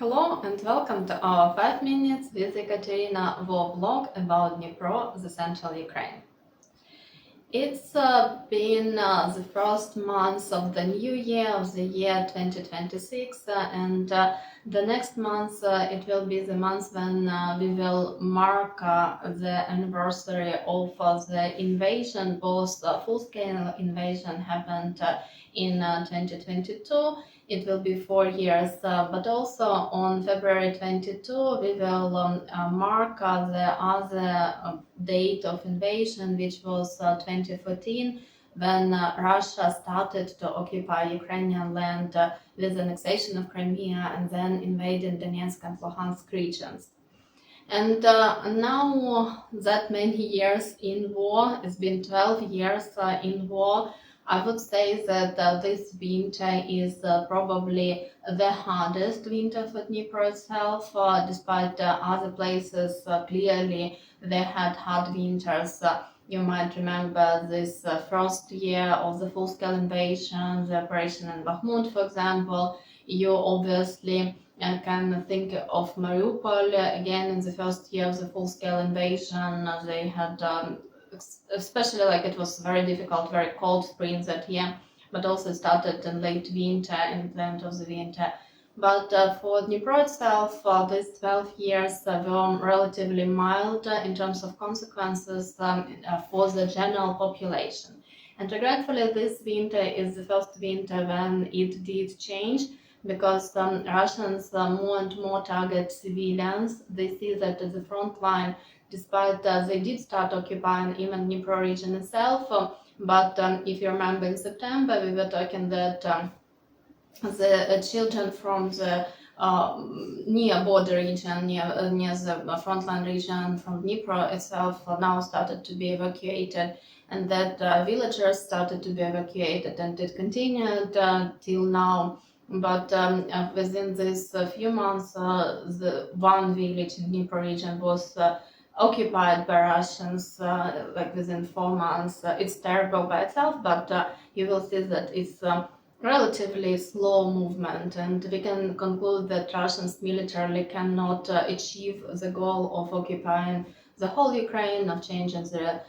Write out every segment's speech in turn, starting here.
Hello and welcome to our 5 minutes with Ekaterina vlog about Dnipro, the central Ukraine. It's been the first month of the new year, of the year 2026, and the next month it will be the month when we will mark the anniversary of the invasion. Both full-scale invasion happened in 2022. It will be 4 years, but also on February 22 we will mark the other date of invasion, which was 2014, when Russia started to occupy Ukrainian land with annexation of Crimea and then invading Donetsk and Luhansk regions. And now that many years in war, it's been 12 years in war, I would say that this winter is probably the hardest winter for Dnipro itself, despite other places clearly they had hard winters. You might remember this first year of the full-scale invasion, the operation in Bakhmut, for example. You obviously can think of Mariupol again in the first year of the full-scale invasion. They had especially like it was very difficult, very cold spring that year, but also started in late winter, in the end of the winter. But for Dnipro itself, these 12 years were relatively mild in terms of consequences for the general population. And regretfully, this winter is the first winter when it did change, because Russians more and more target civilians. They see that at the front line, despite they did start occupying even Dnipro region itself. But if you remember in September, we were talking that the children from the near border region, near the frontline region from Dnipro itself now started to be evacuated, and that villagers started to be evacuated, and it continued till now. But within these few months, the one village in Dnipro region was occupied by Russians, like within 4 months. It's terrible by itself, but you will see that it's relatively slow movement, and we can conclude that Russians militarily cannot achieve the goal of occupying the whole Ukraine, of changing the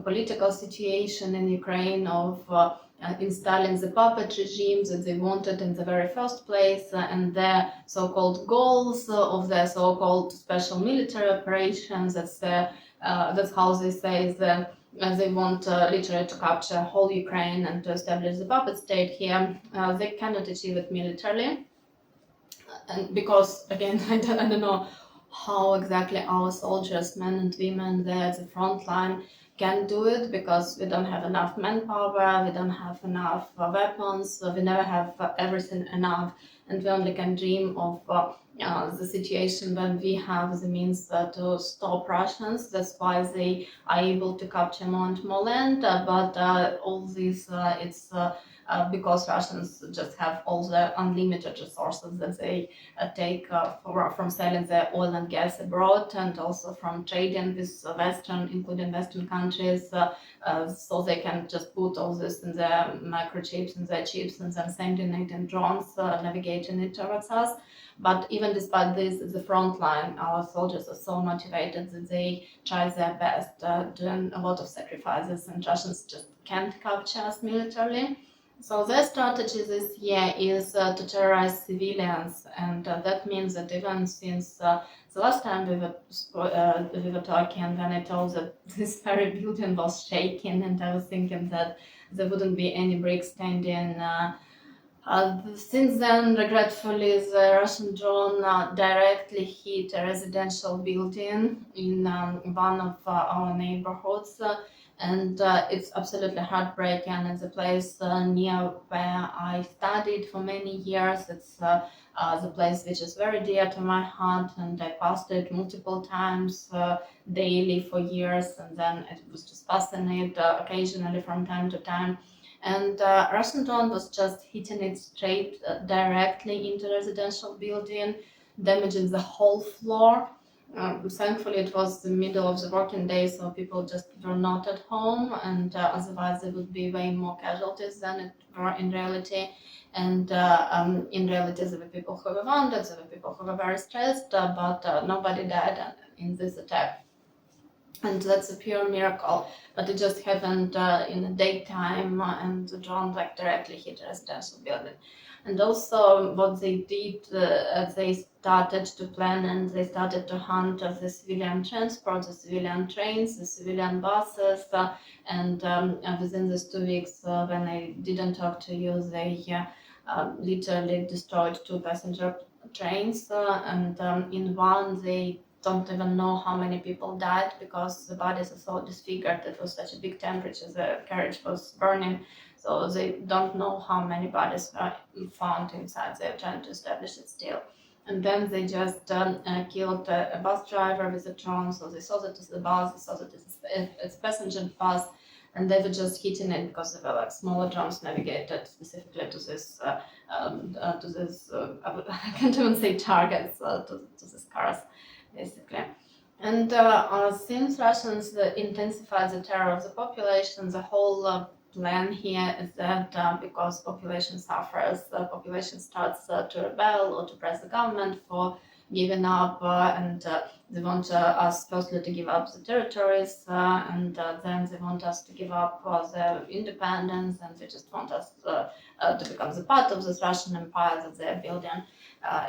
political situation in Ukraine, of installing the puppet regime that they wanted in the very first place, and their so-called goals of their so-called special military operations. That's how they say they want literally to capture whole Ukraine and to establish the puppet state here. They cannot achieve it militarily, and because again I don't know how exactly our soldiers, men and women there at the front line, can do it, because we don't have enough manpower, we don't have enough weapons, we never have everything enough, and we only can dream of the situation when we have the means to stop Russians. That's why they are able to capture more and more land, but all this it's because Russians just have all the unlimited resources that they take from selling their oil and gas abroad, and also from trading with Western, including Western countries, so they can just put all this in their microchips, in their chips, and then sending it in drones, navigating it towards us. But even despite this, the front line, our soldiers are so motivated that they try their best, doing a lot of sacrifices, and Russians just can't capture us militarily. So their strategy this year is to terrorize civilians, and that means that even since the last time we were talking, when I told that this very building was shaking, and I was thinking that there wouldn't be any bricks standing. Since then, regretfully, the Russian drone directly hit a residential building in one of our neighborhoods. And it's absolutely heartbreaking. It's a place near where I studied for many years. It's the place which is very dear to my heart, and I passed it multiple times daily for years, and then it was just passing it occasionally from time to time. And Russian drone was just hitting it straight directly into residential building, damaging the whole floor. Thankfully, it was the middle of the working day, so people just were not at home, and otherwise there would be way more casualties than it were in reality. And in reality, there were people who were wounded, there were people who were very stressed, but nobody died in this attack. And that's a pure miracle. But it just happened in the daytime, and the drone like directly hit a residential building. And also, what they did, they started to plan and they started to hunt the civilian transport, the civilian trains, the civilian buses, and within these 2 weeks, when I didn't talk to you, they literally destroyed 2 passenger trains, and in one they don't even know how many people died because the bodies are so disfigured. It was such a big temperature, the carriage was burning, so they don't know how many bodies were found inside. They're trying to establish it still. And then they just killed a bus driver with a drone, so they saw that it's the bus, they saw that it's passenger bus, and they were just hitting it because they were like smaller drones navigated specifically to this I can't even say targets, to these cars basically. And since Russians intensified the terror of the population, the whole plan here is that because population suffers, the population starts to rebel or to press the government for giving up, and they want us firstly to give up the territories, and then they want us to give up their independence, and they just want us to become the part of this Russian empire that they're building.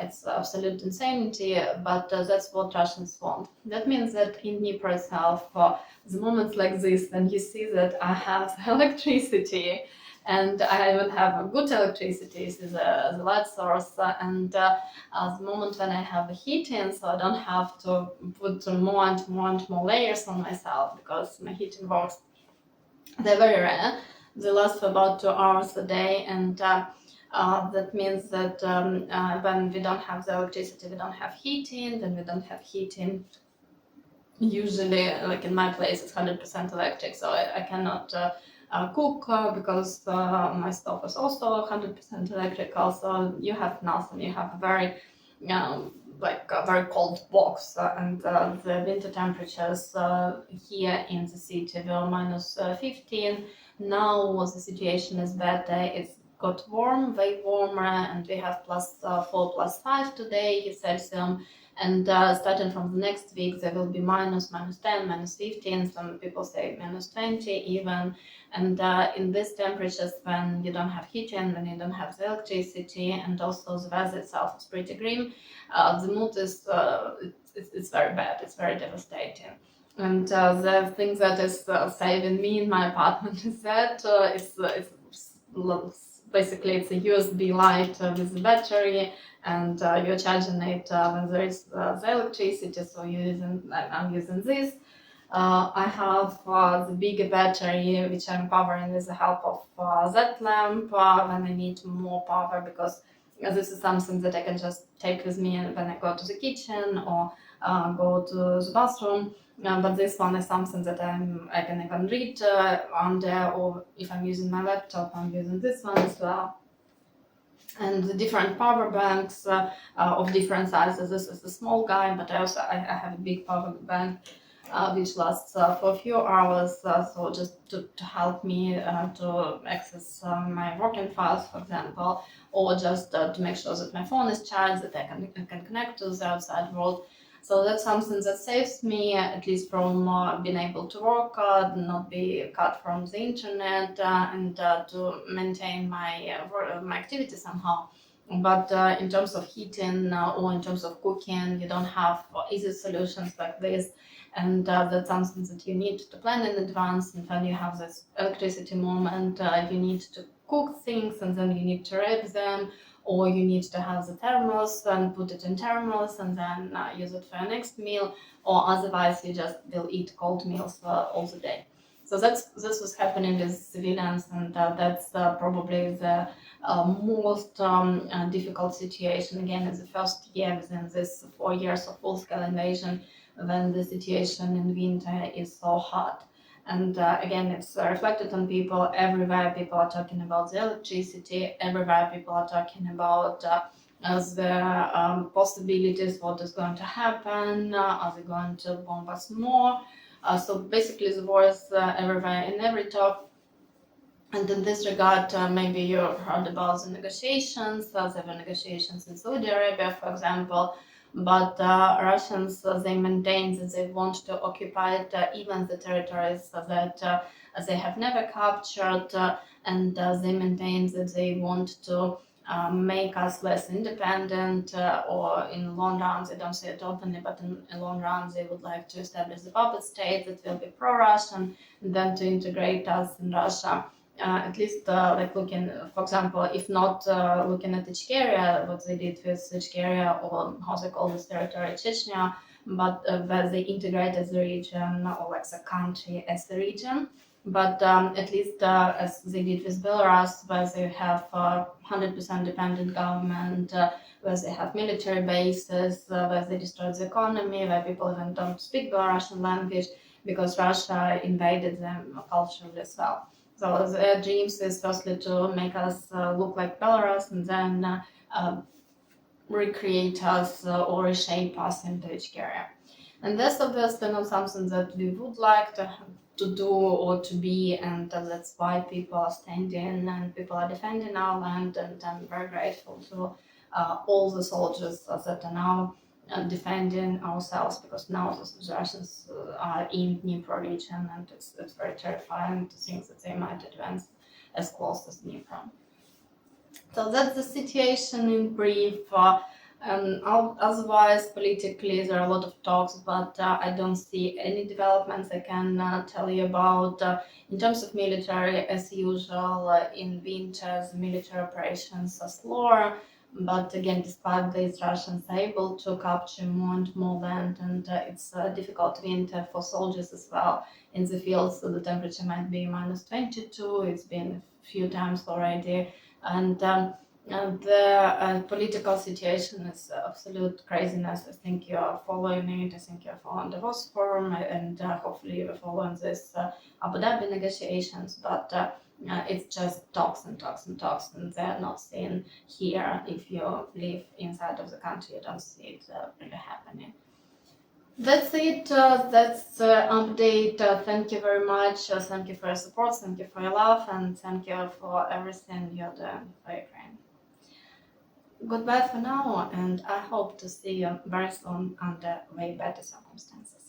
It's absolute insanity, but that's what Russians want. That means that in Dnipro itself, the moments like this, when you see that I have electricity, and I will have a good electricity, this is the light source, and the moment when I have heating, so I don't have to put more and more and more layers on myself because my heating works. They're very rare. They last for about 2 hours a day, and that means that when we don't have the electricity, we don't have heating. Then we don't have heating. Usually, like in my place, it's 100% electric, so I cannot cook because my stove is also 100% electrical. So you have nothing. You have a very like a very cold box, and the winter temperatures here in the city were minus 15. Now the situation is better. It's got warm, way warmer, and we have +4, +5 today Celsius. And starting from the next week, there will be -10, -15. Some people say -20 even. And in these temperatures, when you don't have heating, when you don't have the electricity, and also the weather itself is pretty grim, the mood is it's very bad. It's very devastating. And the thing that is saving me in my apartment is that basically it's a USB light with a battery, and you're charging it when there is the electricity. So I'm using this. I have the bigger battery, which I'm powering with the help of that lamp when I need more power, because this is something that I can just take with me when I go to the kitchen or go to the bathroom. But this one is something that I can even read under, or if I'm using my laptop, I'm using this one as well. And the different power banks of different sizes. This is a small guy, but I have a big power bank which lasts for a few hours, so just to help me to access my working files, for example, or just to make sure that my phone is charged, that I can connect to the outside world. So that's something that saves me at least from being able to work, not be cut from the internet, and to maintain my activity somehow. But in terms of heating or in terms of cooking, you don't have easy solutions like this, and that's something that you need to plan in advance. And when you have this electricity moment, you need to cook things, and then you need to wrap them, or you need to have the thermos and put it in thermos and then use it for your next meal, or otherwise you just will eat cold meals all the day. So this was happening with civilians, and that's probably the most difficult situation. Again, in the first year within this 4 years of full-scale invasion, when the situation in winter is so hot. And again, it's reflected on people everywhere. People are talking about the electricity. Everywhere, people are talking about the possibilities, what is going to happen, are they going to bomb us more? So basically the war is everywhere in every talk. And in this regard, maybe you heard about the negotiations. There were negotiations in Saudi Arabia, for example, but Russians, they maintain that they want to occupy even the territories that they have never captured, and they maintain that they want to make us less independent, or in long run, they don't say it openly, but in long run, they would like to establish a puppet state that will be pro-Russian, and then to integrate us in Russia. At least like looking, for example, if not looking at Ichkeria, what they did with Ichkeria, or how they call this territory, Chechnya, but where they integrated the region, or like the country as the region. But at least as they did with Belarus, where they have 100% dependent government, where they have military bases, where they destroyed the economy, where people even don't speak Belarusian language because Russia invaded them culturally as well. So their dreams is firstly to make us look like Belarus, and then recreate us or reshape us into each area. And that's obviously not something that we would like to do or to be, and that's why people are standing and people are defending our land, and I'm very grateful to all the soldiers that are now defending ourselves, because now the Russians are in Dnipro region, and it's very terrifying to think that they might advance as close as Dnipro. So that's the situation in brief. Otherwise, politically, there are a lot of talks, but I don't see any developments I can tell you about. In terms of military, as usual, in winter, the military operations are slower. But again, despite this, Russians are able to capture more and more land, and it's a difficult winter for soldiers as well in the field. So the temperature might be minus 22. It's been a few times already, and the political situation is absolute craziness. I think you are following it. I think you are following the Davos Forum, and hopefully you are following this Abu Dhabi negotiations. But it's just talks and talks and talks, and they're not seen here. If you live inside of the country, you don't see it really happening. That's it. That's the update. Thank you very much. Thank you for your support. Thank you for your love, and thank you for everything you're doing for Ukraine. Goodbye for now, and I hope to see you very soon under way better circumstances.